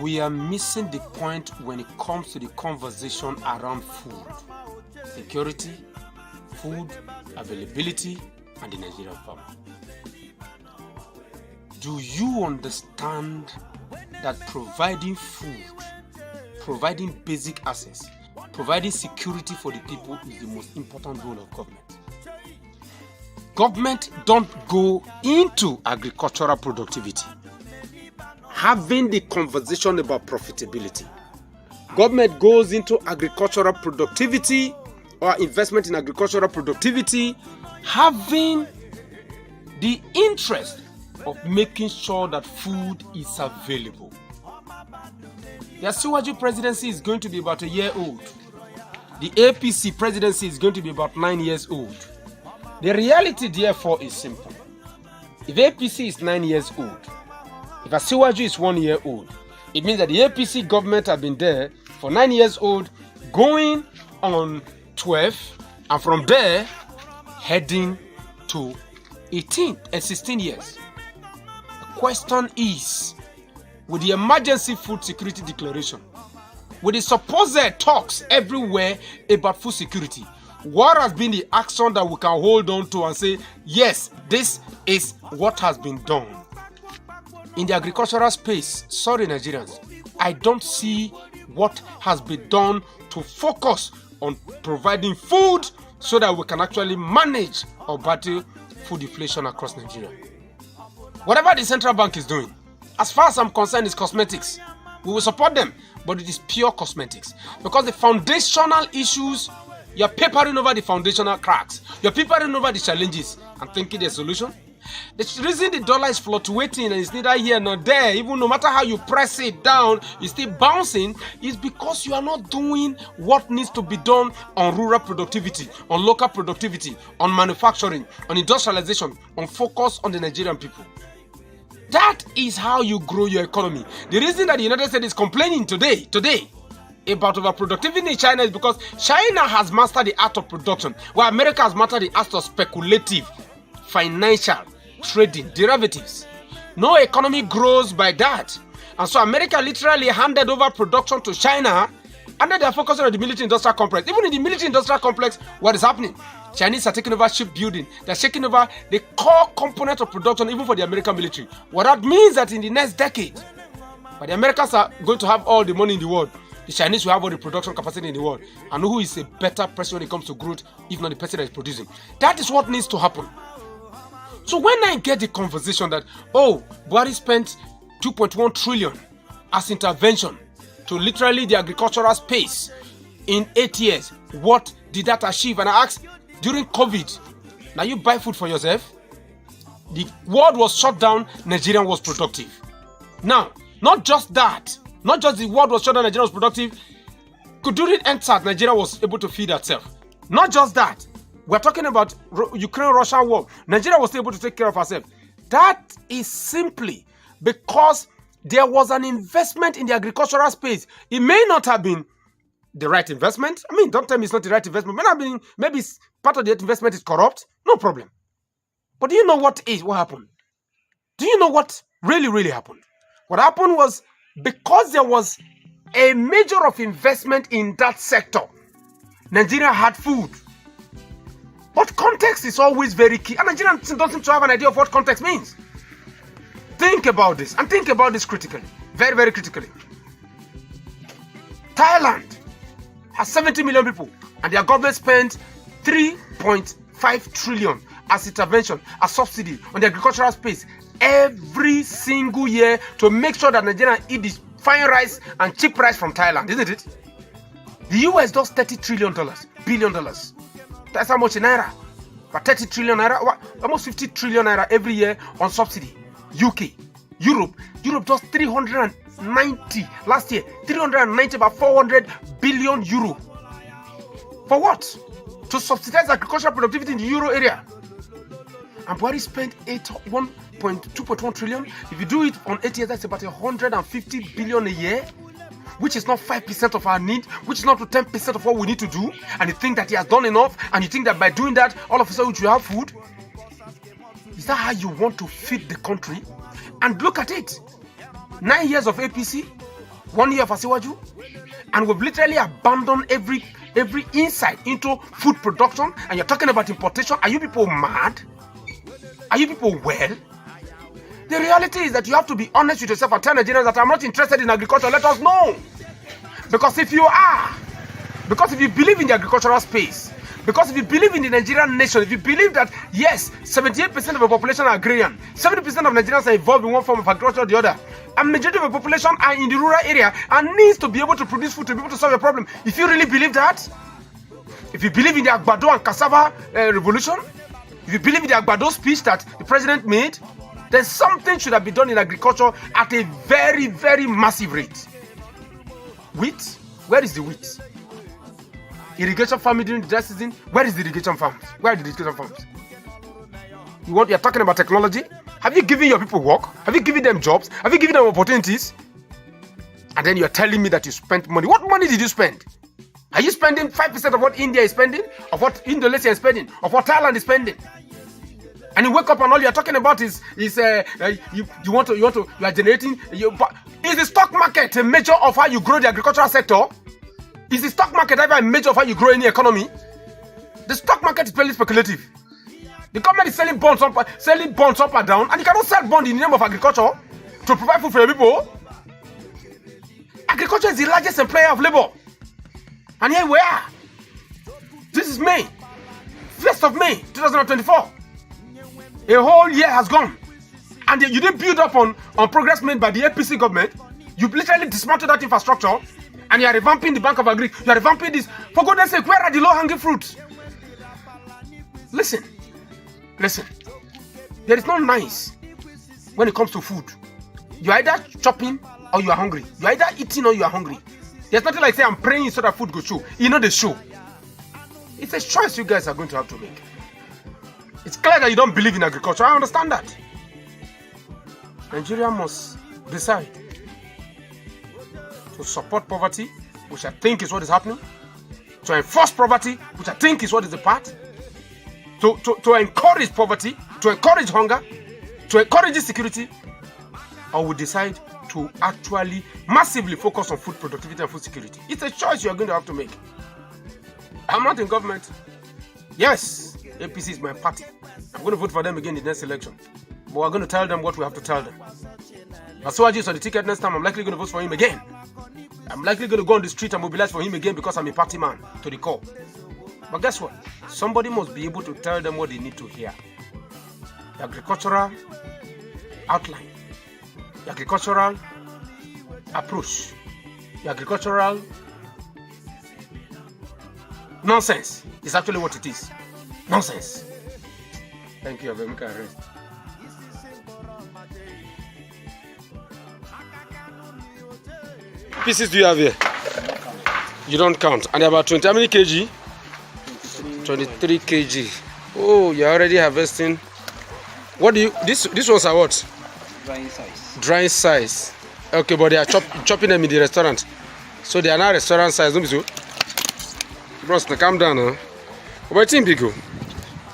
We are missing the point when it comes to the conversation around food, security, food availability, and the Nigerian farmer. Do you understand that providing food, providing basic access, providing security for the people is the most important role of government? Government don't go into agricultural productivity having the conversation about profitability. Government goes into agricultural productivity or investment in agricultural productivity having the interest of making sure that food is available. The Asiwaju presidency is going to be about a year old. The APC presidency is going to be about 9 years old. The reality, therefore, is simple. If APC is 9 years old, if Asiwaju is 1 year old, it means that the APC government have been there for 9 years old, going on 12, and from there, heading to 18 and 16 years. The question is, with the emergency food security declaration, with the supposed talks everywhere about food security, what has been the action that we can hold on to and say, yes, this is what has been done? In the agricultural space, sorry Nigerians, I don't see what has been done to focus on providing food so that we can actually manage or battle food inflation across Nigeria. Whatever the central bank is doing, as far as I'm concerned, is cosmetics. We will support them, but it is pure cosmetics. Because the foundational issues, you're papering over the foundational cracks. You're papering over the challenges and thinking there's a solution. The reason the dollar is fluctuating and it's neither here nor there, even no matter how you press it down, it's still bouncing, is because you are not doing what needs to be done on rural productivity, on local productivity, on manufacturing, on industrialization, on focus on the Nigerian people. That is how you grow your economy. The reason that the United States is complaining today about overproductivity in China is because China has mastered the art of production, while America has mastered the art of speculative, financial, trading, derivatives. No economy grows by that. And so America literally handed over production to China, and then they're focusing on the military-industrial complex. Even in the military-industrial complex, what is happening? Chinese are taking over shipbuilding. They're taking over the core component of production, even for the American military. What that means that in the next decade, but the Americans are going to have all the money in the world, the Chinese will have all the production capacity in the world. And who is a better person when it comes to growth, if not the person that is producing? That is what needs to happen. So when I get the conversation that, oh, Buhari spent 2.1 trillion as intervention to literally the agricultural space in 8 years, what did that achieve? And I asked, during COVID, now you buy food for yourself? The world was shut down, Nigeria was productive. Now, not just that, not just the world was shut down, Nigeria was productive. During NSAT, Nigeria was able to feed itself. Not just that, we're talking about Ukraine-Russia war. Nigeria was able to take care of herself. That is simply because there was an investment in the agricultural space. It may not have been the right investment. I mean, don't tell me it's not the right investment. Maybe part of the investment is corrupt. No problem. But do you know what happened? Do you know what really happened? What happened was, because there was a measure of investment in that sector, Nigeria had food. But context is always very key. And Nigeria doesn't seem to have an idea of what context means. Think about this, and think about this critically. Very, very critically. Thailand has 70 million people, and their government spent 3.5 trillion as intervention, as subsidy on the agricultural space every single year to make sure that Nigeria eat this fine rice and cheap rice from Thailand, isn't it? The US does $30 billion. That's how much in naira. But 30 trillion naira, almost 50 trillion naira every year on subsidy. UK, Europe does 390 last year. 390, about 400 billion euro. For what? To subsidize agricultural productivity in the euro area. And Buhari spent 2.1 trillion. If you do it on 8 years, that's about 150 billion a year, which is not 5% of our need, which is not 10% of what we need to do. And you think that he has done enough, and you think that by doing that, all of a sudden you have food. Is that how you want to feed the country? And look at it. 9 years of APC, 1 year of Asiwaju, and we've literally abandoned every insight into food production, and you're talking about importation. Are you people mad? Are you people well? The reality is that you have to be honest with yourself and tell Nigerians that I'm not interested in agriculture. Let us know. Because if you are, because if you believe in the agricultural space, because if you believe in the Nigerian nation, if you believe that, yes, 78% of the population are agrarian, 70% of Nigerians are involved in one form of agriculture or the other, and majority of the population are in the rural area and needs to be able to produce food to be able to solve a problem. If you really believe that, if you believe in the Agbado and Cassava revolution, if you believe in the Agbado speech that the president made, then something should have been done in agriculture at a very, very massive rate. Wheat? Where is the wheat? Irrigation farming during the dry season? Where is the irrigation farms? Where are the irrigation farms? You're talking about technology? Have you given your people work? Have you given them jobs? Have you given them opportunities? And then you're telling me that you spent money. What money did you spend? Are you spending 5% of what India is spending? Of what Indonesia is spending? Of what Thailand is spending? And you wake up and all you're talking about is you are generating. Is the stock market a measure of how you grow the agricultural sector? Is the stock market ever a measure of how you grow any economy? The stock market is purely speculative. The government is selling bonds up and down, and you cannot sell bonds in the name of agriculture to provide food for your people. Agriculture is the largest employer of labor. And here we are. This is May, 1st of May, 2024. A whole year has gone. And you didn't build up on progress made by the APC government. You literally dismantled that infrastructure. And you are revamping the Bank of Agri. You are revamping this. For goodness sake, where are the low-hanging fruits? Listen. There is no nice when it comes to food. You are either chopping or you are hungry. You are either eating or you are hungry. There's nothing like say I'm praying so that food go show. You know the show. It's a choice you guys are going to have to make. It's clear that you don't believe in agriculture. I understand that. Nigeria must decide to support poverty, which I think is what is happening. To enforce poverty, which I think is what is the part. To encourage poverty, to encourage hunger, to encourage insecurity, or we decide to actually massively focus on food productivity and food security. It's a choice you are going to have to make. I'm not in government. Yes, APC is my party. I'm going to vote for them again in the next election. But we're going to tell them what we have to tell them. Asiwaju is on the ticket next time. I'm likely going to vote for him again. I'm likely going to go on the street and mobilize for him again because I'm a party man to the core. But guess what? Somebody must be able to tell them what they need to hear. The agricultural outline, the agricultural approach, the agricultural nonsense is actually what it is. Nonsense. Thank you. I'm going to rest. Pieces do you have here? You don't count. And about 20, how many kg? 23 kg. Oh, you're already harvesting. What do you, this ones are what? Drying size. Drying size. Okay, but they are chopping them in the restaurant. So they are now restaurant size, don't be so? Bros, now calm down, huh? But it's big, oh.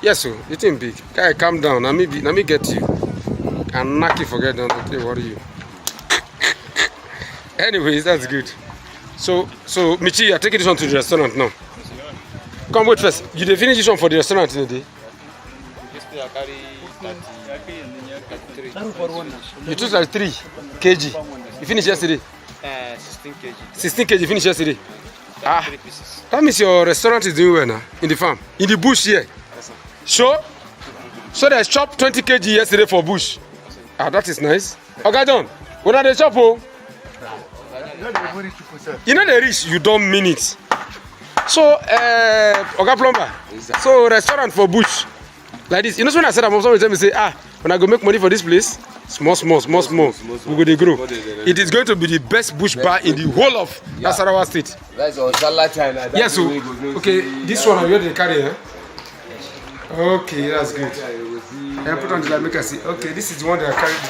Yes, sir, it's big. Guy, calm down. Let me get you. And knock you, forget that. Okay, what are you? Anyways, that's good. So Michi, you are taking this one to the restaurant now. Come, wait first. You did finish this one for the restaurant in the day? You took like 3 kg. You finished yesterday? 16 kg. 16 kg you finished yesterday? Ah, that means your restaurant is doing well now. In the farm? In the bush here? Sure? So they chopped 20 kg yesterday for bush? Ah, that is nice. Okay, John. What are they chop? You know they reach, you don't mean it. So, Oga Plumber, so restaurant for bush, like this. You know when I said I'm always tell me say, when I go make money for this place, small, we go to grow. It is going to be the best bush bar in the whole of Nasarawa State. That's all China. Yes, so, okay, this one are you going to carry, eh? Okay, that's good. And put on the light, make us see. Okay, this is the one that I carried the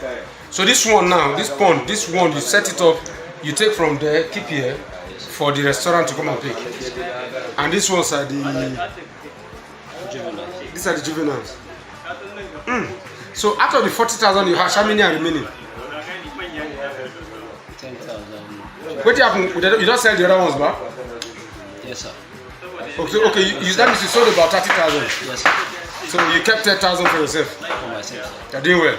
take. So this one now, this pond, this one you set it up, you take from there, keep here for the restaurant to come and pick. And these ones are the juveniles. These are the juveniles. So out of the 40,000 you have, how many are remaining? 10,000. What happened? You don't sell the other ones back? Yes, sir. Okay, that means you sold about 30,000. Yes, sir. So you kept 10,000 for yourself. For myself, sir. You're doing well.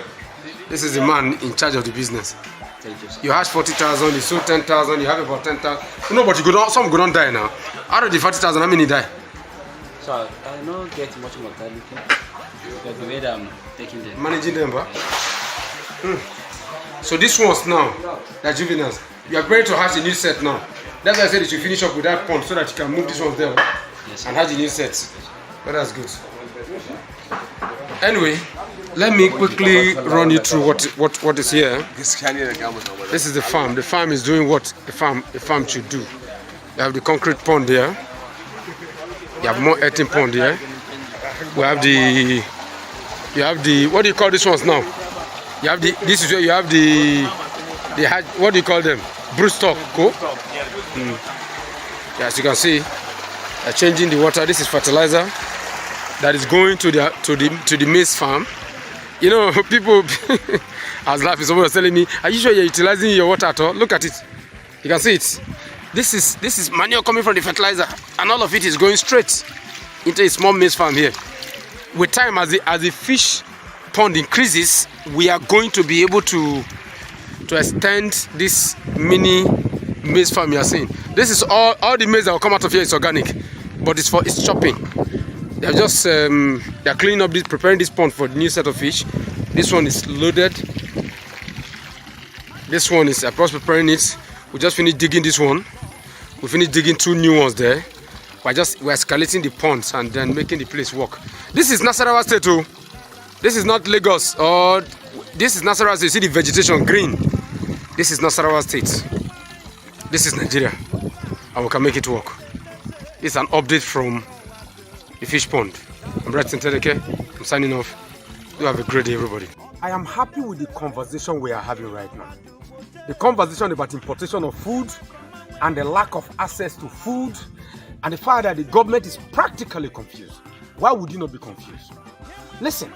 This is the man in charge of the business. Thank you, sir. You had 40,000, you sold 10,000, you have about 10,000. No, but some go don't die now. Out of the 40,000, how many die? So I don't get much mortality because the way that I'm taking them. Managing them, but. So these ones now, they're juveniles. You are ready to hatch a new set now. That's why I said you should finish up with that pond so that you can move these ones there and hatch a new set. But that's good. Anyway, let me quickly run you through what is here. This is the farm. The farm is doing what a farm should do. You have the concrete pond there. You have more earthen pond here. We have the what do you call these ones now? You have this is where you have the what do you call them? Broodstock, cool? Yeah, as you can see, they're changing the water. This is fertilizer that is going to the maize farm. You know, people, I was laughing. Someone was telling me, "Are you sure you're utilizing your water at all?" Look at it. You can see it. This is manure coming from the fertilizer, and all of it is going straight into a small maize farm here. With time, as the fish pond increases, we are going to be able to extend this mini maize farm you are seeing. This is all the maize that will come out of here is organic, but it's chopping. They're just they're cleaning up this, preparing this pond for the new set of fish. This one is loaded. This one is preparing it. We just finished digging this one. We finished digging 2 new ones there. We're escalating the ponds and then making the place work. This is Nasarawa State too. This is not Lagos, or this is Nasarawa State. You see the vegetation green. This is Nasarawa State. This is Nigeria, and we can make it work. It's an update from the fish pond. I'm Retson Tedheke. I'm signing off. You have a great day, everybody. I am happy with the conversation we are having right now. The conversation about importation of food and the lack of access to food, and the fact that the government is practically confused. Why would you not be confused? Listen,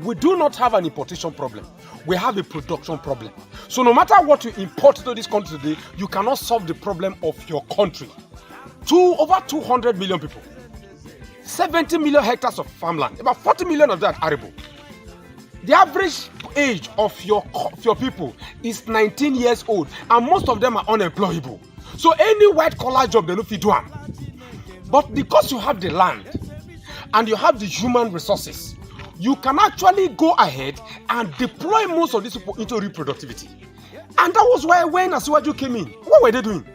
we do not have an importation problem. We have a production problem. So no matter what you import to this country today, you cannot solve the problem of your country. Over 200 million people, 70 million hectares of farmland, about 40 million of that arable. The average age of your people is 19 years old, and most of them are unemployable. So any white collar job, they don't fit do them. But because you have the land and you have the human resources, you can actually go ahead and deploy most of these people into reproductivity. And that was why when Asiwaju came in, what were they doing?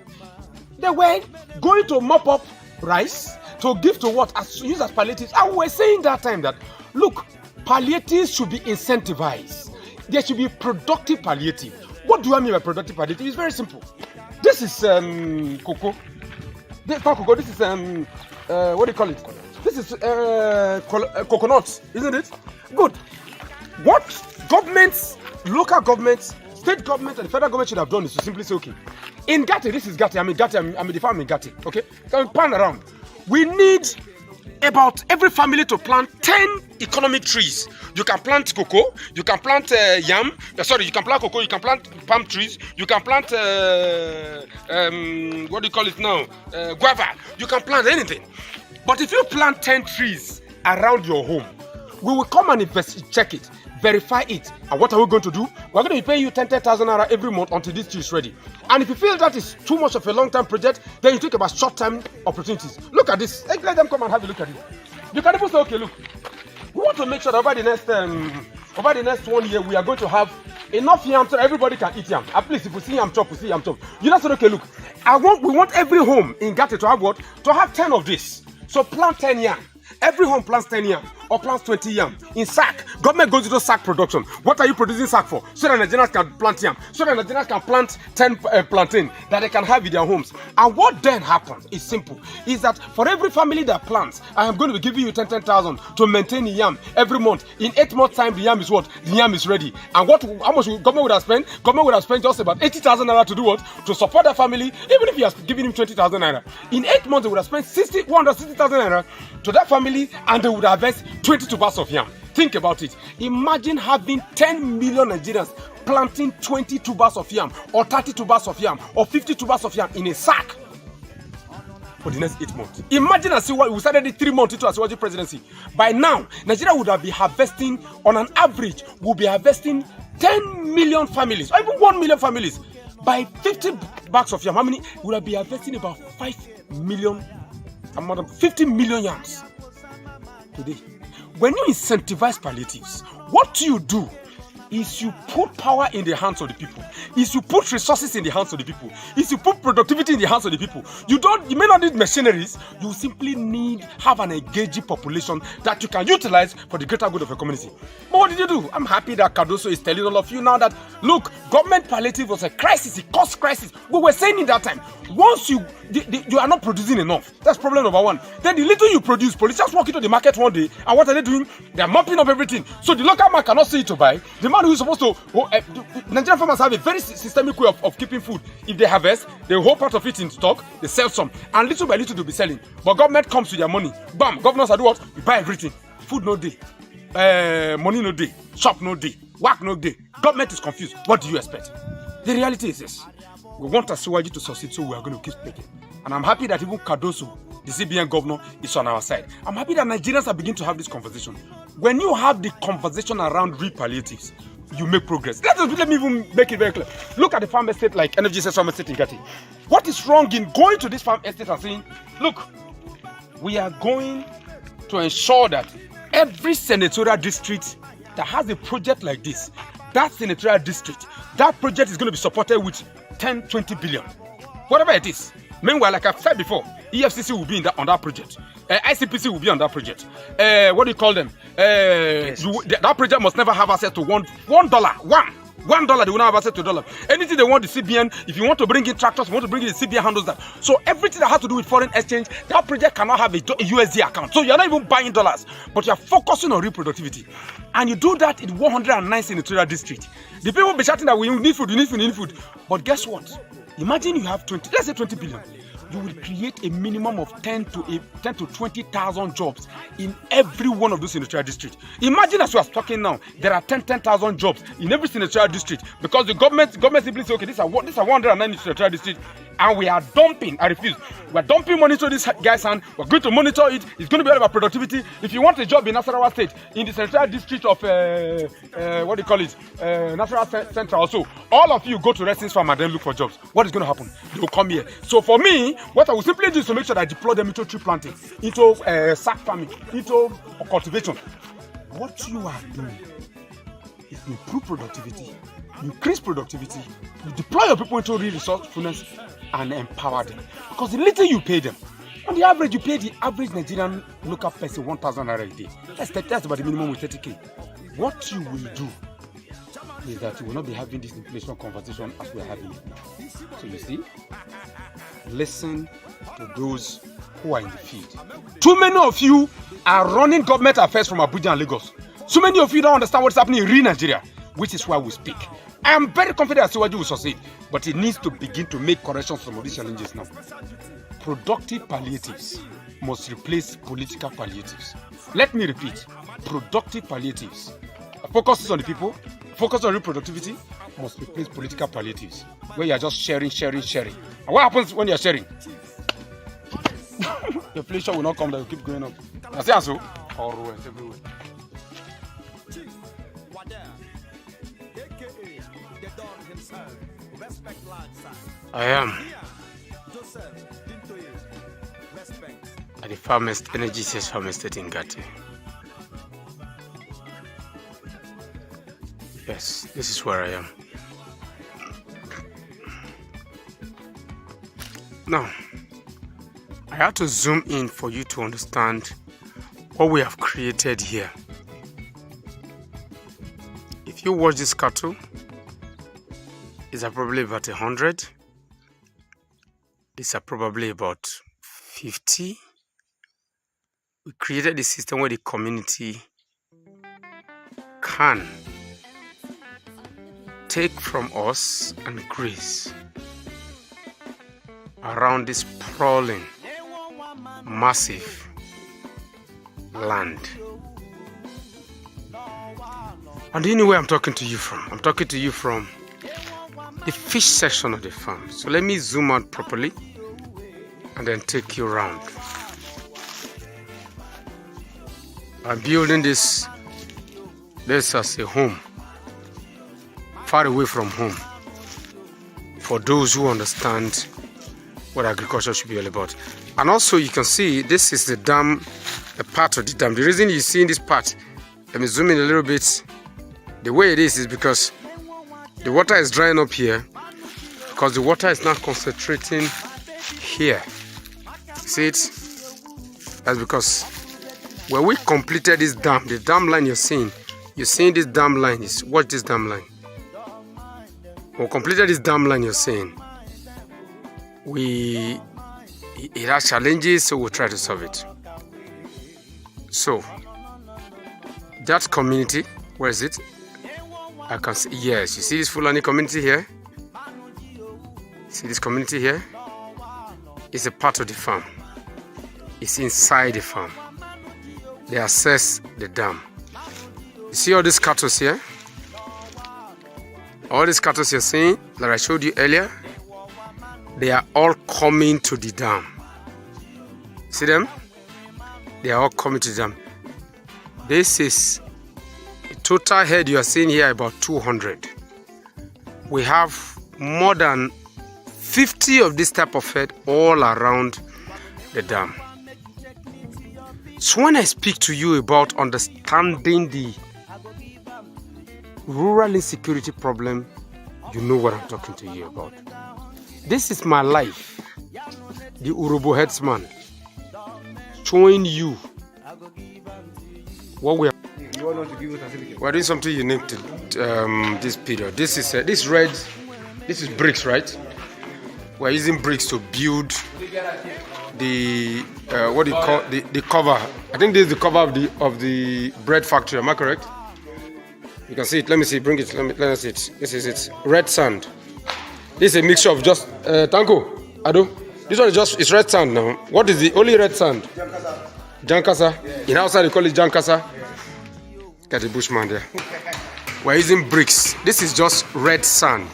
They were going to mop up rice to give to what? Use as palliatives. And we were saying that time that, look, palliatives should be incentivized. There should be productive palliative. What do I mean by productive palliative? It's very simple. This is cocoa. This is not cocoa. This is what do you call it? This is coconut, isn't it? Good. What governments, local governments, state government, and the federal government should have done is to simply say, okay, in Gatti, this is Gatti. I'm in the farm in Gatti. Okay, can we pan around? We need about every family to plant 10 economic trees. You can plant cocoa, you can plant yam, you can plant cocoa, you can plant palm trees, you can plant, what do you call it now, guava, you can plant anything. But if you plant 10 trees around your home, we will come and check it, verify it. And what are we going to do? We're going to be paying you 10,000 naira every month until this tree is ready. And if you feel that is too much of a long-term project, then you think about short-term opportunities. Look at this. Let them come and have a look at it. You can even say, okay, look, we want to make sure that over the next 1 year, we are going to have enough yam so everybody can eat yam. At least if we see yam chop, we see yam chop. You just say, okay, look, we want every home in Gatti to have what? To have 10 of this. So plant 10 yam. Every home plants 10 yam or plants 20 yam in sack. Government goes into sack production. What are you producing sack for? So that Nigerians can plant yam. So that Nigerians can plant 10 plantain that they can have in their homes. And what then happens is simple. Is that for every family that plants, I am going to be giving you 10,000 to maintain the yam every month. In 8 months time, the yam is what? The yam is ready. And how much government would have spent? Government would have spent just about 80,000 naira to do what? To support the family, even if you are giving him 20,000 naira. In 8 months, they would have spent 160,000 naira to that family, and they would harvest 22 bags of yam. Think about it. Imagine having 10 million Nigerians planting 20 tubers of yam, or 30 tubers of yam, or 50 tubers of yam in a sack for the next 8 months. Imagine we started it 3 months into Asiwaju presidency. By now, Nigeria would have been harvesting, on an average, will be harvesting 10 million families, or even 1 million families. By 50 bags of yam, how many? Would have been harvesting about 5 million, 50 million yams today. When you incentivize palliatives, what you do is you put power in the hands of the people, is you put resources in the hands of the people, is you put productivity in the hands of the people. You may not need machineries, you simply have an engaging population that you can utilize for the greater good of your community. But what did you do? I'm happy that Cardoso is telling all of you now that, look, government palliative was a crisis, a cost crisis. We were saying in that time, once you are not producing enough, that's problem number one. Then the little you produce, politicians walk into the market one day, and what are they doing? They are mopping up everything. So the local man cannot see it to buy. The man who is supposed to, Nigerian farmers have a very systemic way of keeping food. If they harvest, they hold part of it in stock, they sell some, and little by little they'll be selling. But government comes with their money. Bam, governors are do what? You buy everything. Food no day, money no day, shop no day, work no day. Government is confused. What do you expect? The reality is this. We want Asiwaju to succeed, so we are going to keep speaking. And I'm happy that even Cardoso, the CBN governor, is on our side. I'm happy that Nigerians are beginning to have this conversation. When you have the conversation around real palliatives, you make progress. Let me even make it very clear. Look at the farm estate like Energy Farm Estate in Gati. What is wrong in going to this farm estate and saying, look, we are going to ensure that every senatorial district that has a project like this, that senatorial district, that project is going to be supported with 10, 20 billion, whatever it is. Meanwhile, like I've said before, EFCC will be on that project. ICPC will be on that project. What do you call them? That project must never have access to $1. $1, they will not have access to $1. Anything they want, the CBN, if you want to bring in tractors, you want to bring in the CBN handles that. So everything that has to do with foreign exchange, that project cannot have a USD account. So you're not even buying dollars, but you're focusing on real productivity. And you do that in 109 senatorial districts. The people will be shouting that we need food, we need food. But guess what? Imagine you have 20, let's say 20 billion. You will create a minimum of 10 to 20,000 jobs in every one of those senatorial districts. Imagine as we are talking now, there are 10,000 jobs in every senatorial district because the government simply say, okay, this are 109 senatorial districts, and we are dumping. I refuse. We are dumping money to this guy's hand. We're going to monitor it. It's going to be all about productivity. If you want a job in Nasarawa State, in the senatorial district of Nasarawa Central, also, all of you go to Retson's farm and then look for jobs. What is going to happen? They will come here. So for me, what I will simply do is to make sure that I deploy them into tree planting, into sack farming, into cultivation. What you are doing is to improve productivity, increase productivity, you deploy your people into real resourcefulness and empower them. Because the little you pay them, on the average, you pay the average Nigerian local person 1,000 naira a day. That's about the minimum with 30K. What you will do is that you will not be having this inflation conversation as we are having it now. So you see, listen to those who are in the field. Too many of you are running government affairs from Abuja and Lagos. So many of you don't understand what's happening in real Nigeria, which is why we speak. I am very confident that Asiwaju will succeed, but it needs to begin to make corrections to some of these challenges now. Productive palliatives must replace political palliatives. Let me repeat, productive palliatives. Focuses on the people, focus on real productivity, must replace political palliatives, where you are just sharing. And what happens when you are sharing? The inflation will not come, that will keep going up. I say so. Always, everywhere. I am at the Energy Farm Estate in Gati. Yes, this is where I am. Now, I had to zoom in for you to understand what we have created here. if you watch this cattle, these are probably about 100. These are probably about 50. We created a system where the community can take from us and graze around this sprawling, massive land. And do you know where I'm talking to you from? I'm talking to you from the fish section of the farm. So let me zoom out properly and then take you around. I'm building this as a home, far away from home, for those who understand what agriculture should be all about. And also you can see this is the dam, a part of the dam. The reason you see in this part, let me zoom in a little bit. The way it is because the water is drying up here, because the water is not concentrating here. See it? That's because when we completed this dam, the dam line you're seeing this dam line. Watch this dam line. When we completed this dam line you're seeing, it has challenges, so we'll try to solve it. So that community, where is it? I can see, yes, you see this Fulani community here? See this community here? It's a part of the farm. It's inside the farm. They access the dam. You see all these cattle here? All these cattle you're seeing, that I showed you earlier, they are all coming to the dam. See them? They are all coming to the dam. This is the total head you are seeing here, about 200. We have more than 50 of this type of head all around the dam. So when I speak to you about understanding the rural insecurity problem, you know what I'm talking to you about. This is my life, the Urobo headsman, showing you what we are. We're doing something unique to this period. This is red. This is bricks, right? We're using bricks to build the what do you call the cover. I think this is the cover of the bread factory. Am I correct? You can see it. Let me see. Bring it. Let us see it. This is it. Red sand. This is a mixture of just Tanko, Ado. This one is it's red sand now. What is the only red sand? Jankasa. In outside they call it Jankasa. Got a bushman there. We're using bricks. This is just red sand.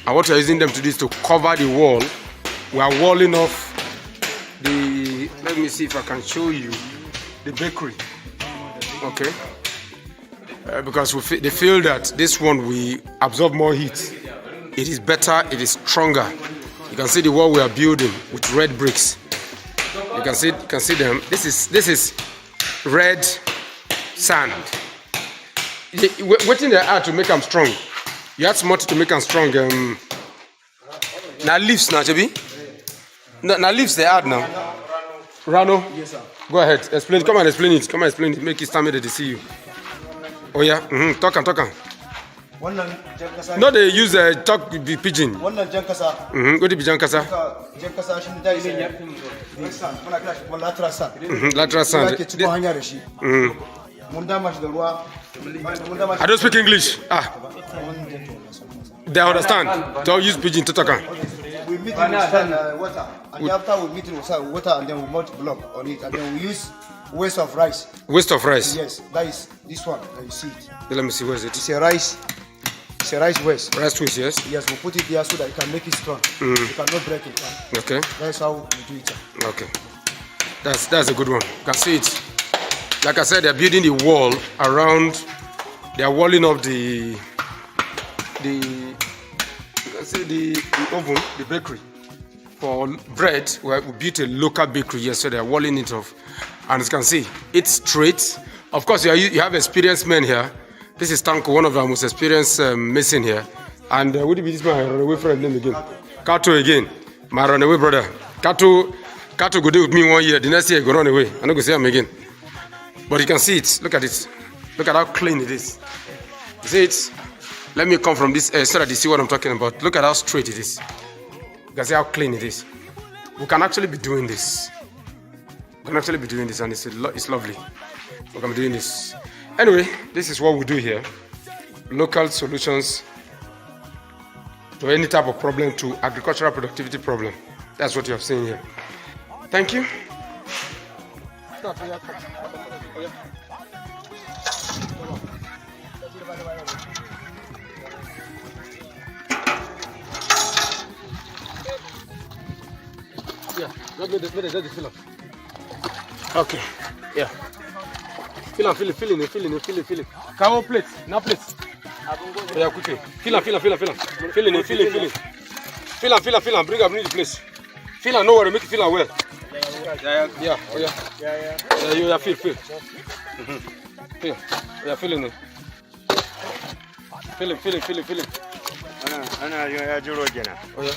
And what we're using them to do is to cover the wall. We are walling off the. Let me see if I can show you the bakery. Okay. Because they feel that this one will absorb more heat. It is better, it is stronger. You can see the wall we are building with red bricks. You can see them. This is red sand. What in they add to make them strong? You add smart to make them strong. Now leaves now, Jabi. Now leaves they add now. Rano. Yes, sir. Go ahead. Explain. Come and explain it. Come and explain it. Make it stand ready to see you. Oh yeah. Talk. No, they use talk the pigeon. Jankasa. Go to be Jankasa. Jankasa shi da is lateral sand. I don't speak English. They understand. Don't use pigeon to talk. We meet in water, and after we meet in water, and then we melt block on it, and then we use waste of rice. Waste of rice. Yes, that is this one. You see it. Let me see. Where is it? It's a rice. It's a rice waste. Rice waste, yes. Yes, we put it there so that it can make it strong. You cannot break it. Okay. That's how we do it. Okay. That's a good one. You can see it. Like I said, they're building the wall around. They are walling up the. You can see the oven, the bakery for bread. We built a local bakery yesterday. They're walling it off, and as you can see, it's straight. Of course, you have experienced men here. This is Tanko, one of our most experienced mason here. And would it be this man run away from him again? Kato again, my run away brother. Kato go do with me 1 year. The next year he go run away. I'm not gonna see him again. But you can see it. Look at it. Look at how clean it is. See it? Let me come from this so that you see what I'm talking about. Look at how straight it is. You can see how clean it is. We can actually be doing this. We can actually be doing this, and it's lovely. We can be doing this. Anyway, this is what we do here. Local solutions to any type of problem, to agricultural productivity problem. That's what you have seen here. Thank you. Yeah, let me fill up. Okay, yeah. Fill it. Cover plate, now plate. Yeah, quickly. Fill up. Fill it. Bring the place. Fill it, no worry, make it fill it well. Yeah. Yeah, fill. Fill. Yeah, fill it. Fill it. Ana jiro kenan. Oh yeah.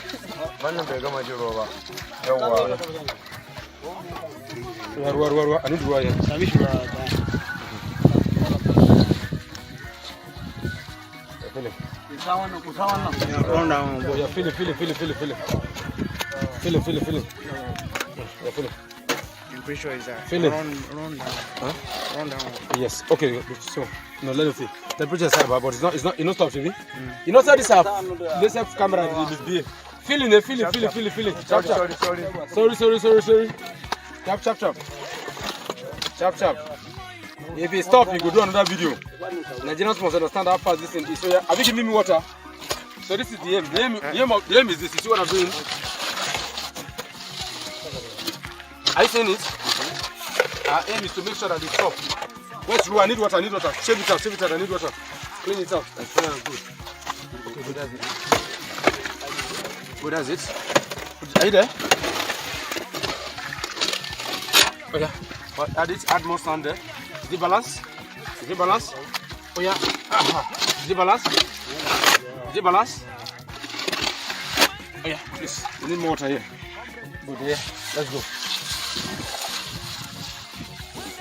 Wannan bai gama jiro ba. Ruwa. I need ruwa here. Sami shi ba. Fill it. Kusa wannan. Yeah, fill it. Fill it. Yeah, fill it. I'm pretty sure it's that. Fill it. Run down. Huh? Run down. Yes. Okay. So no, let me see. Temperature is high, but it's not. You know, stop, TV. You know, sir, this have camera. Fill it. Chop. Sorry. Chop. If you stop, you go do another video. Nigerians must understand how fast this thing is. So yeah, have you given me water? So this is the aim. The aim is this. You see what I'm doing? Are you seeing it? Our aim is to make sure that the top. Where's Ru? I need water. Shave it out. I need water. Clean it out. Good. Okay, good, that's it. Good, that's it. Are you there? Oh yeah. But add more sand there. Is it balance? Oh yeah. Is it balance? Oh yeah, please. You need more water here. Good, yeah. Let's go.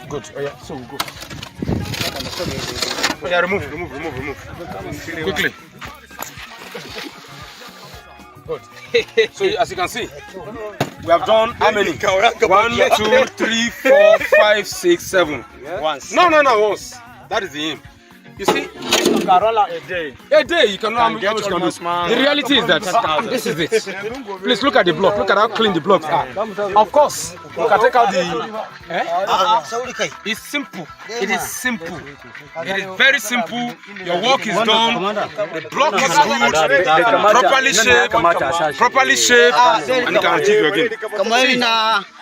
Good. Oh yeah, so we go. Oh yeah, remove. Quickly. Good. So as you can see, we have done how many? 1, 2, 3, 4, 5, 6, 7. Once. No, once. That is the aim. You see, you can roll out a day. You can roll how much you can do. The reality is that this is it. Please look at the block. Look at how clean the blocks are. Of course, you can take out the. It's simple. It is simple. It is very simple. Your work is done. The block is good. Properly shaped, and you can achieve your game.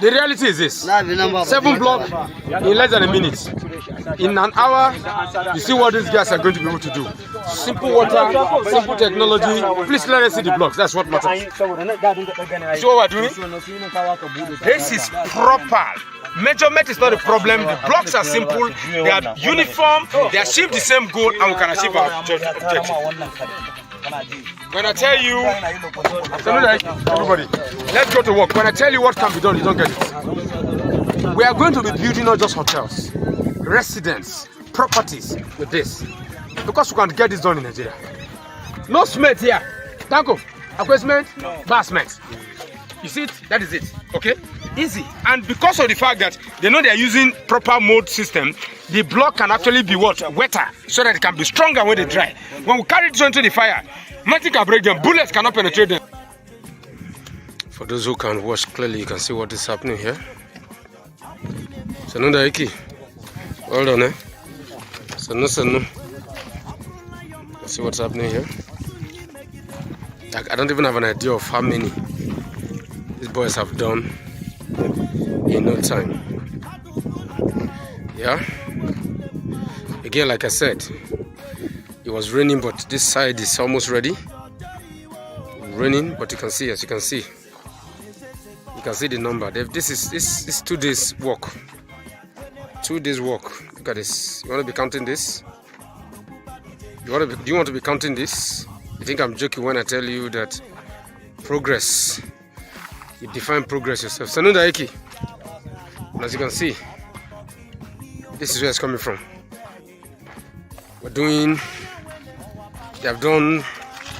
The reality is this: 7 blocks in less than a minute. In an hour, you see what these guys are going to be able to do. Simple water, simple technology. Please let us see the blocks. That's what matters. See what we're doing? This is proper. Measurement is not a problem. The blocks are simple. They are uniform. They achieve the same goal, and we can achieve our objective. When I tell you, everybody, let's go to work. When I tell you what can be done, you don't get it. We are going to be building not just hotels, residents, properties with this, because we can get this done in Nigeria. No cement here. Danko, cement, bar cement. You see it? That is it. Okay? Easy. And because of the fact that they know they are using proper mold system, the block can actually be wetter, so that it can be stronger when they dry. When we carry it into the fire, nothing can break them. Bullets cannot penetrate them. For those who can watch clearly, you can see what is happening here. Tedheke. Well done, eh? Sanu. See what's happening here. I don't even have an idea of how many these boys have done in no time. Yeah. Again, like I said, it was raining, but this side is almost ready. Raining, but you can see, as you can see the number. This is 2 days work. 2 days work. Look at this. You want to be counting this? Do you want to be counting this? You think I'm joking when I tell you that progress, you define progress yourself. Tedheke. As you can see, this is where it's coming from. We're doing They have done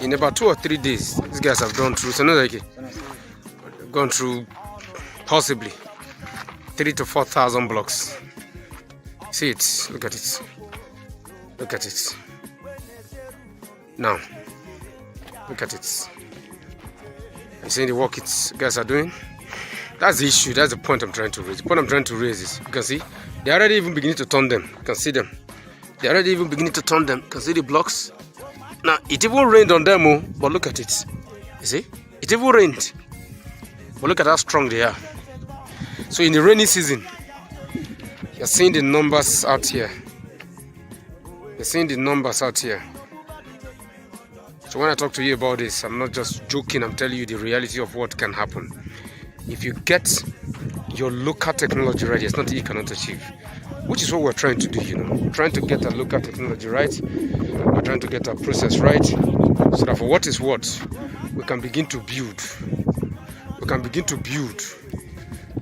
in about 2 or 3 days. These guys have gone through. So no, like gone through possibly 3,000 to 4,000 blocks. See it. Look at it. Look at it. Now, look at it. You see the work you guys are doing? That's the issue. That's the point I'm trying to raise. The point I'm trying to raise is, you can see, they're already even beginning to turn them. You can see them. They're already even beginning to turn them. You can see the blocks. Now, it even rained on them, but look at it. You see? It even rained. But look at how strong they are. So in the rainy season, you're seeing the numbers out here. You're seeing the numbers out here. So when I talk to you about this, I'm not just joking. I'm telling you the reality of what can happen. If you get your local technology right, it's not that you cannot achieve. Which is what we're trying to do, you know. We're trying to get our local technology right. We're trying to get our process right. So that for what is what, we can begin to build. We can begin to build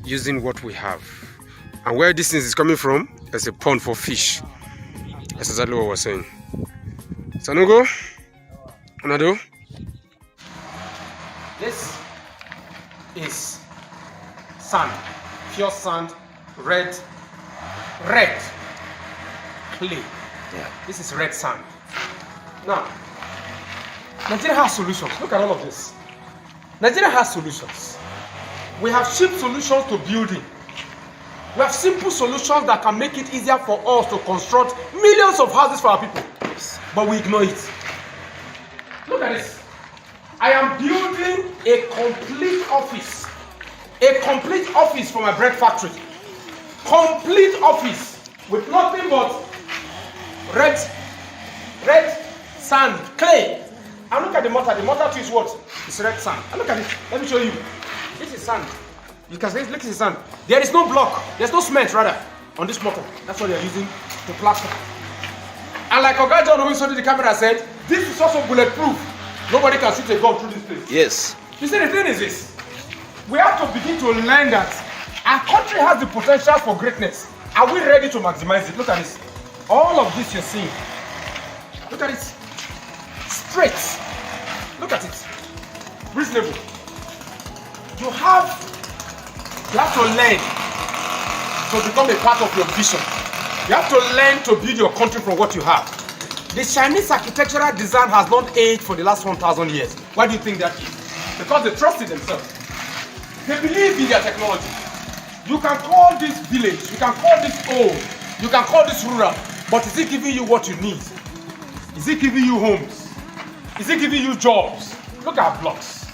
using what we have. And where this thing is coming from, there's a pond for fish. That's exactly what we're saying. Sanugo? Anado? This is sand. Pure sand. Red clay. Yeah. This is red sand. Now, Nigeria has solutions. Look at all of this. Nigeria has solutions. We have cheap solutions to building. We have simple solutions that can make it easier for us to construct millions of houses for our people. But we ignore it. Look at this. I am building a complete office. A complete office for my bread factory. Complete office with nothing but red sand, clay. And look at the mortar. The mortar too is what? It's red sand. And look at it. Let me show you. This is sand. You can see, look at the sand. There is no block. There's no cement rather on this mortar. That's what they are using to plaster. And like Oga John always showed the camera said, this is also bulletproof. Nobody can shoot a gun through this place. Yes. You see, the thing is this. We have to begin to learn that our country has the potential for greatness. Are we ready to maximize it? Look at this. All of this you're seeing. Look at it. Straight. Look at it. Reasonable. You have to learn to become a part of your vision. You have to learn to build your country from what you have. The Chinese architectural design has not aged for the last 1,000 years. Why do you think that is? Because they trust in themselves. They believe in their technology. You can call this village, you can call this old, you can call this rural, but is it giving you what you need? Is it giving you homes? Is it giving you jobs? Look at blocks.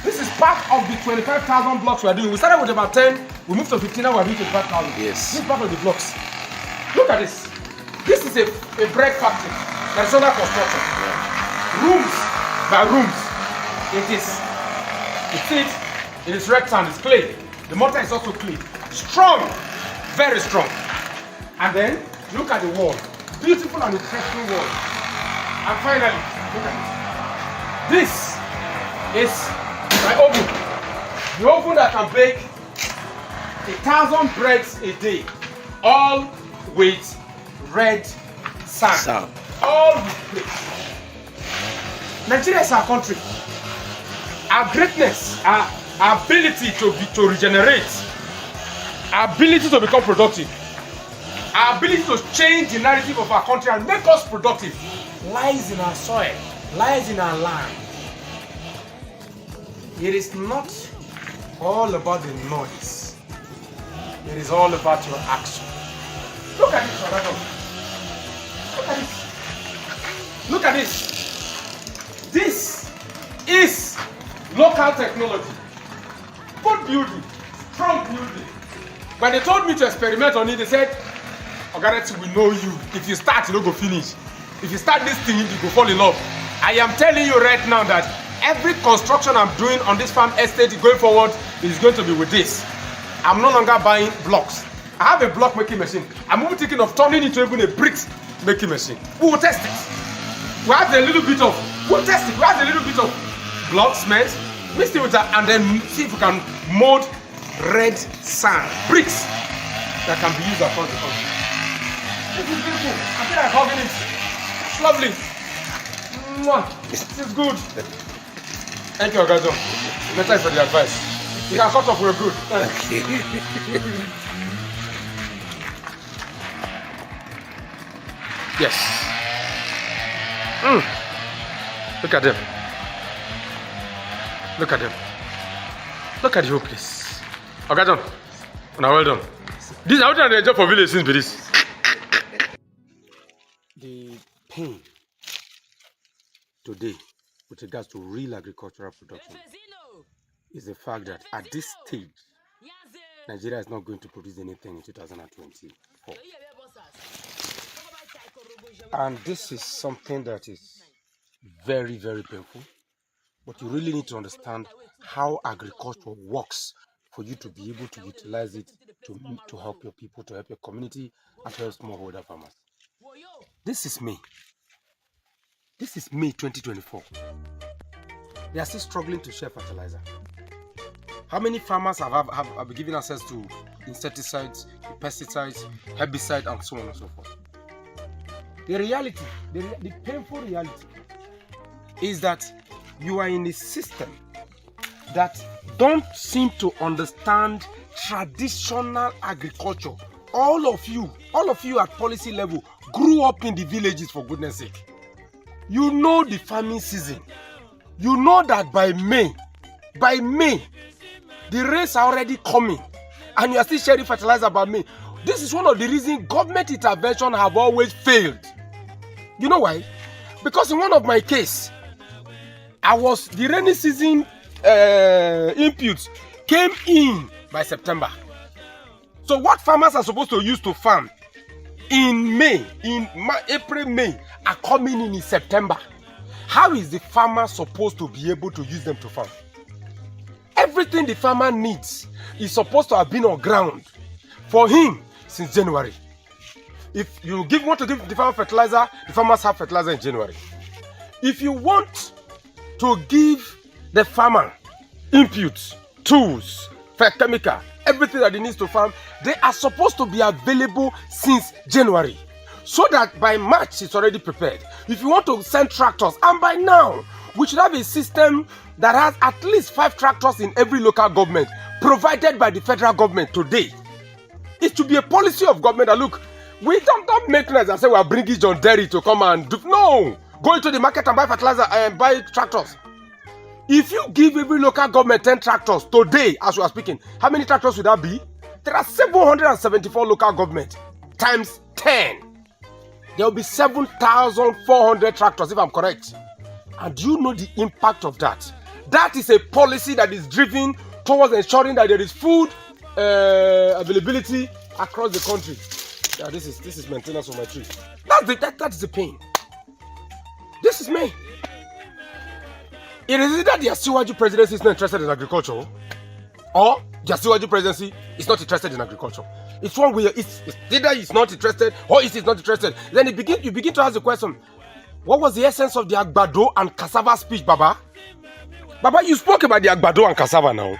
This is part of the 25,000 blocks we are doing. We started with about 10, we moved to 15, now we're doing 25,000. Yes. This is part of the blocks. Look at this. This is a bread factory. That is under construction. Yeah. Rooms by rooms. It is red sand, it's clay. The mortar is also clay. Strong, very strong. And then look at the wall. Beautiful and interesting wall. And finally, look at it. This is my oven. The oven that can bake 1,000 breads a day. All with red sand. All with clay. Nigeria is our country. Our greatness, our ability to regenerate, our ability to become productive, our ability to change the narrative of our country and make us productive lies in our soil, lies in our land. It is not all about the noise. It is all about your action. Look at this, Ronaldo. Look at this. Look at this. This is local technology. Good building, strong building. When they told me to experiment on it, they said, Ogareti, we know you. If you start, you don't go finish. If you start this thing, you go fall in love. I am telling you right now that every construction I'm doing on this farm estate going forward is going to be with this. I'm no longer buying blocks. I have a block making machine. I'm even thinking of turning it into even a bricks making machine. We will test it. We'll have a little bit of block cement, mix it with that, and then see if we can mold red sand, bricks that can be used across the country. This is beautiful. I feel like hugging it. It's lovely. This is good. Thank you, Ogajo. Many thanks for the advice. You can cut off, we're good. Yes. Look at them. Look at them. Look at the whole place. Ogajo, now well done. This is how to job for village since this. The pain today with regards to real agricultural production is the fact that at this stage, Nigeria is not going to produce anything in 2024. And this is something that is very, very painful. But you really need to understand how agriculture works for you to be able to utilize it to help your people, to help your community, and to help smallholder farmers. This is May. This is May 2024. They are still struggling to share fertilizer. How many farmers have been given access to insecticides, pesticides, herbicides, and so on and so forth? The reality, the painful reality, is that you are in a system that don't seem to understand traditional agriculture. All of you at policy level grew up in the villages, for goodness sake. You know the farming season. You know that by May, the rains are already coming, and you are still sharing fertilizer by May. This is one of the reasons government intervention have always failed. You know why? Because in one of my case, the rainy season inputs came in by September. So what farmers are supposed to use to farm in May, April, May, are coming in September. How is the farmer supposed to be able to use them to farm? Everything the farmer needs is supposed to have been on ground for him since January. If you want to give the farmer fertilizer, the farmers have fertilizer in January. If you want to give the farmer inputs, tools, chemical, everything that he needs to farm, they are supposed to be available since January, so that by March it's already prepared. If you want to send tractors, and by now we should have a system that has at least 5 tractors in every local government provided by the federal government today. It should be a policy of government that, look, we don't make noise and say we are bringing John Derry to come and do. No, go into the market and buy fertilizer and buy tractors. If you give every local government 10 tractors today, as we are speaking, how many tractors would that be? There are 774 local governments times 10. There will be 7,400 tractors, if I'm correct. And do you know the impact of that? That is a policy that is driven towards ensuring that there is food availability across the country. Yeah, this is maintenance of my tree. That's the pain. This is me. It is either the Asiwaju presidency is not interested in agriculture, or the Asiwaju presidency is not interested in agriculture. It's one way. It's either it's not interested or it is not interested. Then you begin to ask the question: what was the essence of the Agbado and cassava speech, Baba? Baba, you spoke about the Agbado and cassava now.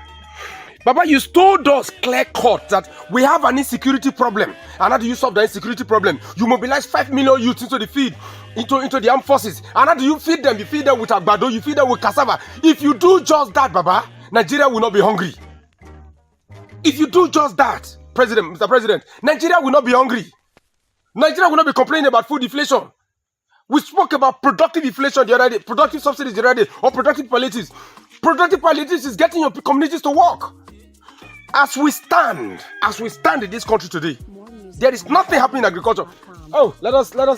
Baba, you told us clear cut that we have an insecurity problem, and how do you solve the insecurity problem? You mobilize 5 million youths into the field, into the armed forces, and how do you feed them? You feed them with Agbado, you feed them with cassava. If you do just that, Baba, Nigeria will not be hungry. If you do just that, Mr. President, Nigeria will not be hungry. Nigeria will not be complaining about food inflation. We spoke about productive inflation the other day, productive subsidies the other day, or productive palliatives. Productive palliatives is getting your communities to work. As we stand in this country today, there is nothing happening in agriculture. Oh, let us even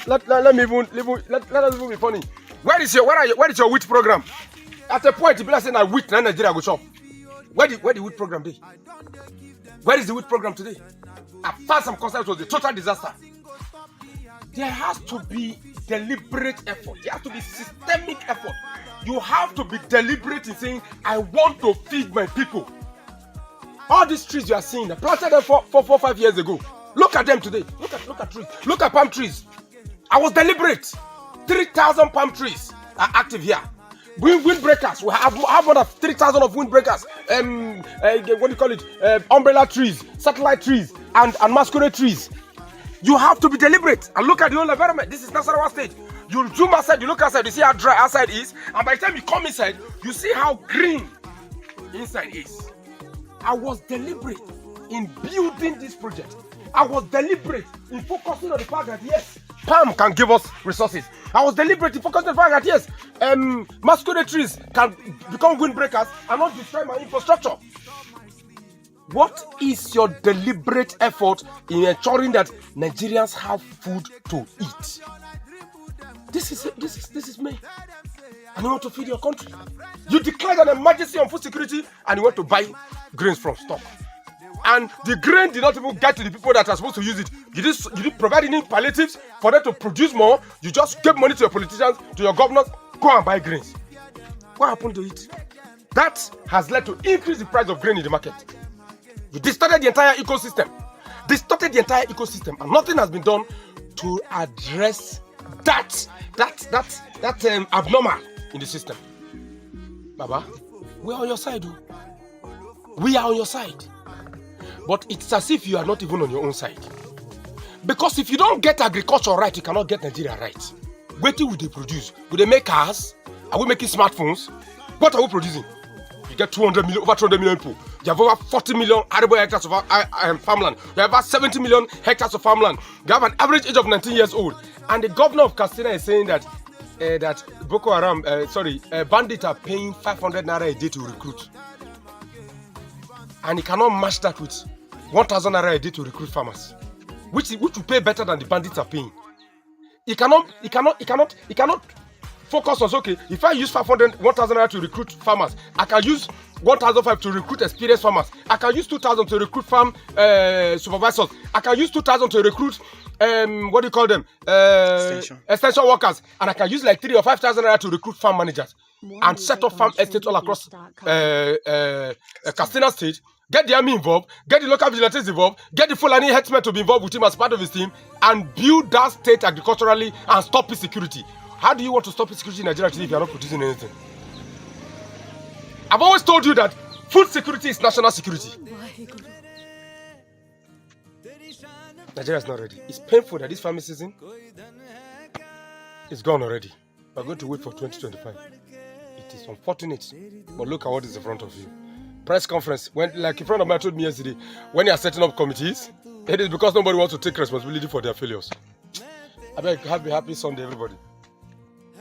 be funny. Where is your wheat program? At a point, people are saying that wheat, Nigeria go shop. Where the wheat program day? Where is the wheat program today? As far as I'm concerned, it was a total disaster. There has to be deliberate effort. There has to be systemic effort. You have to be deliberate in saying, I want to feed my people. All these trees you are seeing, I planted them 4-5 years ago. Look at them today. Look at trees. Look at palm trees. I was deliberate. 3,000 palm trees are active here. Windbreakers. We have more than 3,000 of windbreakers. What do you call it? Umbrella trees, satellite trees, and masquerade trees. You have to be deliberate and look at the whole environment. This is Nasarawa State. You zoom outside, you look outside, you see how dry outside is, and by the time you come inside, you see how green inside is. I was deliberate in building this project. I was deliberate in focusing on the fact that yes, palm can give us resources. I was deliberate in focusing on the fact that yes, masquerade trees can become windbreakers and not destroy my infrastructure. What is your deliberate effort in ensuring that Nigerians have food to eat? This is me. And you want to feed your country. You declared an emergency on food security and you want to buy grains from stock. And the grain did not even get to the people that are supposed to use it. You didn't provide any palliatives for them to produce more. You just gave money to your politicians, to your governors, go and buy grains. What happened to it? That has led to increase the price of grain in the market. You distorted the entire ecosystem. And nothing has been done to address that abnormal in the system. Baba, we are on your side. We are on your side. But it's as if you are not even on your own side. Because if you don't get agriculture right, you cannot get Nigeria right. What will they produce? Will they make cars? Are we making smartphones? What are we producing? You get over 200 million people. You have over 40 million arable hectares of farmland. You have about 70 million hectares of farmland. You have an average age of 19 years old. And the governor of Katsina is saying that Boko Haram, bandits are paying 500 naira a day to recruit. And he cannot match that with 1,000 naira a day to recruit farmers, which will pay better than the bandits are paying. He cannot focus on, okay, if I use 1,000 naira to recruit farmers, I can use 1,500 to recruit experienced farmers. I can use 2,000 to recruit farm supervisors. I can use 2,000 to recruit what do you call them? Extension workers. And I can use like 3,000 or 5,000 naira to recruit farm managers and set up farm estates all across Katsina State. Get the army involved, get the local vigilantes involved, get the Fulani headsmen to be involved with him as part of his team, and build that state agriculturally and stop insecurity. How do you want to stop insecurity in Nigeria today if you are not producing anything? I've always told you that food security is national security. Nigeria is not ready. It's painful that this farming season is gone already. We're going to wait for 2025. It is unfortunate, but look at what is in front of you. Press conference, like a friend of mine told me yesterday, when you are setting up committees, it is because nobody wants to take responsibility for their failures. I beg, happy Sunday, everybody.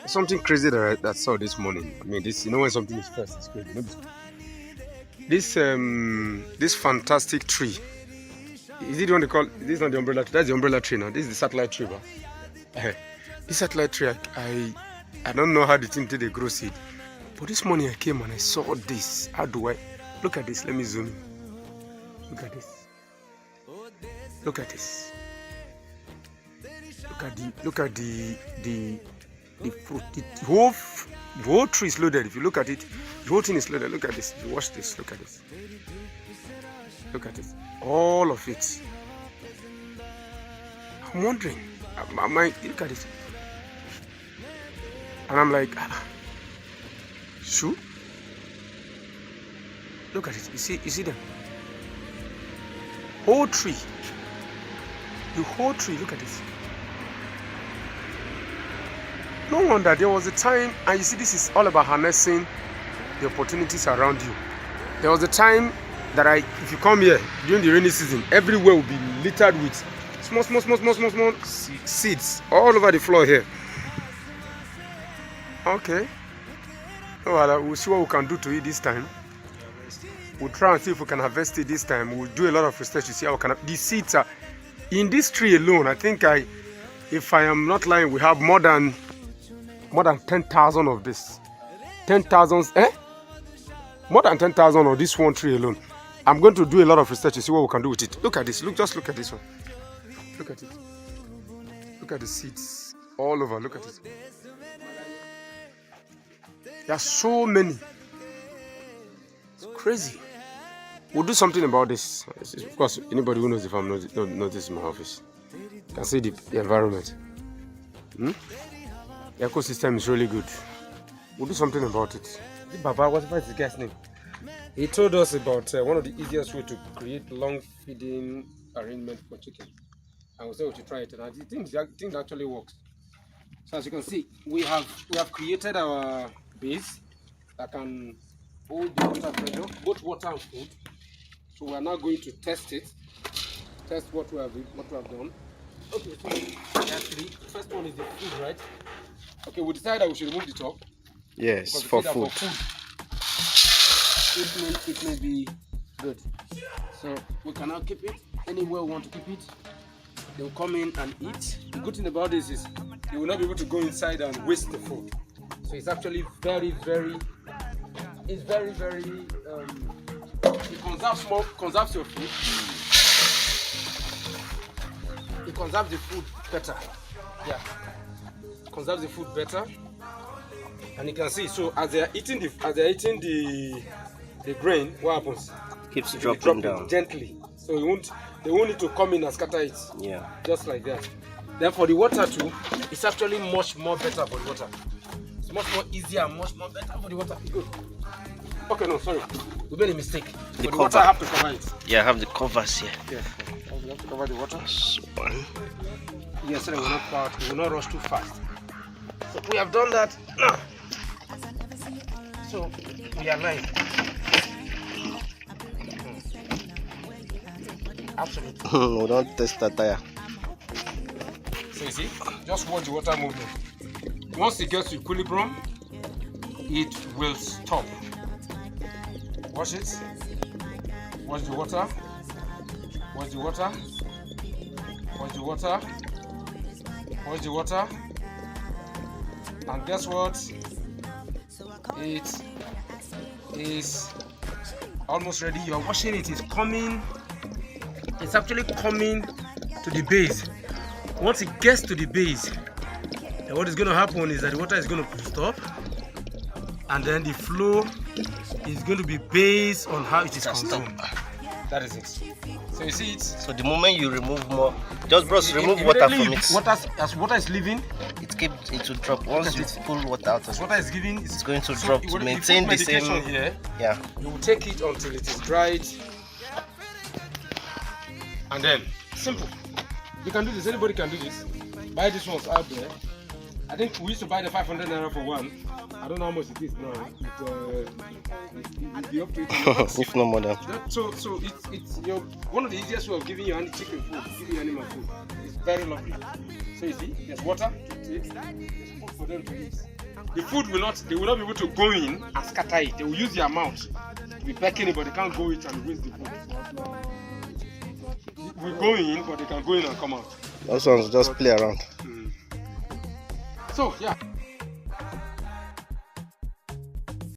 Something crazy that I saw this morning. I mean, this, when something is first, it's crazy. This fantastic tree. Is it the one they call? This is not the umbrella tree. That's the umbrella tree now. This is the satellite tree. This satellite tree, I don't know how the thing did they grow seed. But this morning I came and I saw this. How do I? Look at this. Let me zoom in. Look at this. Look at this. Look at the fruit. The whole tree is loaded. If you look at it, the whole thing is loaded. Look at this. If you watch this. Look at this. Look at this. All of it. I'm wondering. Look at it. And I'm like, shoe? Look at it. You see them? Whole tree. The whole tree. Look at this. No wonder there was a time, and you see, this is all about harnessing the opportunities around you. There was a time that if you come here during the rainy season, everywhere will be littered with small seeds all over the floor here. Okay. Well, we'll see what we can do to it this time. We'll try and see if we can harvest it this time. We'll do a lot of research to see how we can. The seeds are in this tree alone. I think if I am not lying, we have more than 10,000 of this. 10,000, more than 10,000 of this one tree alone. I'm going to do a lot of research to see what we can do with it. Look at this. Just look at this one. Look at it. Look at the seeds all over. Look at it. There are so many. It's crazy. We'll do something about this. Of course, anybody who knows the farm knows this in my office. You can see the environment. The ecosystem is really good. We'll do something about it. Baba, what's the guy's name? He told us about one of the easiest ways to create long feeding arrangement for chicken. And we said we should try it. And I think it actually works. So as you can see, we have created our base that can hold the water pressure, both water and food. So we are now going to test it. Test what we have done. Okay, so actually, first one is the food, right? Okay, we decided that we should remove the top. Yes, for food. It may be good. So we can now keep it anywhere we want to keep it. They will come in and eat. The good thing about this is you will not be able to go inside and waste the food. So it's actually very it conserves your food. It conserves the food better. Yeah, conserves the food better. And you can see, so as they are eating the grain, what happens? Keeps dropping down gently. So they won't need to come in and scatter it. Yeah. Just like that. Then for the water too, it's actually much more better for the water. It's much more easier and much more better for the water. Good. Okay, no, sorry. We made a mistake. The water I have to cover it. Yeah, I have the covers here. Yes. We have to cover the water. One. Yes, so we will not rush too fast. So we have done that now. So we are live. Absolutely. We don't test the tire. So you see, just watch the water movement. Once it gets to equilibrium, it will stop. Watch it. Watch the water. Watch the water. Watch the water. Watch the water. And guess what? It is almost ready. You are watching it. It's coming. It's actually coming to the base. Once it gets to the base, then what is going to happen is that the water is going to stop, and then the flow is going to be based on how it is consumed. That is it. So you see it. So the moment you remove more, just bros, remove water from it. As water is leaving, it will drop. Once you pull water out, as water is giving, it's going to drop to maintain the same. Here, yeah. You will take it until it is dried, and then simple. You can do this. Anybody can do this. Buy these ones out there. I think we used to buy the 500 naira for one. I don't know how much it is now. It'll be up to it. If no more than. So it's one of the easiest way of giving your chicken food, giving animal food. It's very lovely. So you see, there's water to eat. There's food for them to eat. The food they will not be able to go in and scatter it. They will use their mouth to be pecking it, but they can't go it and waste the food. We go in, but they can go in and come out. Those ones just play around. So yeah.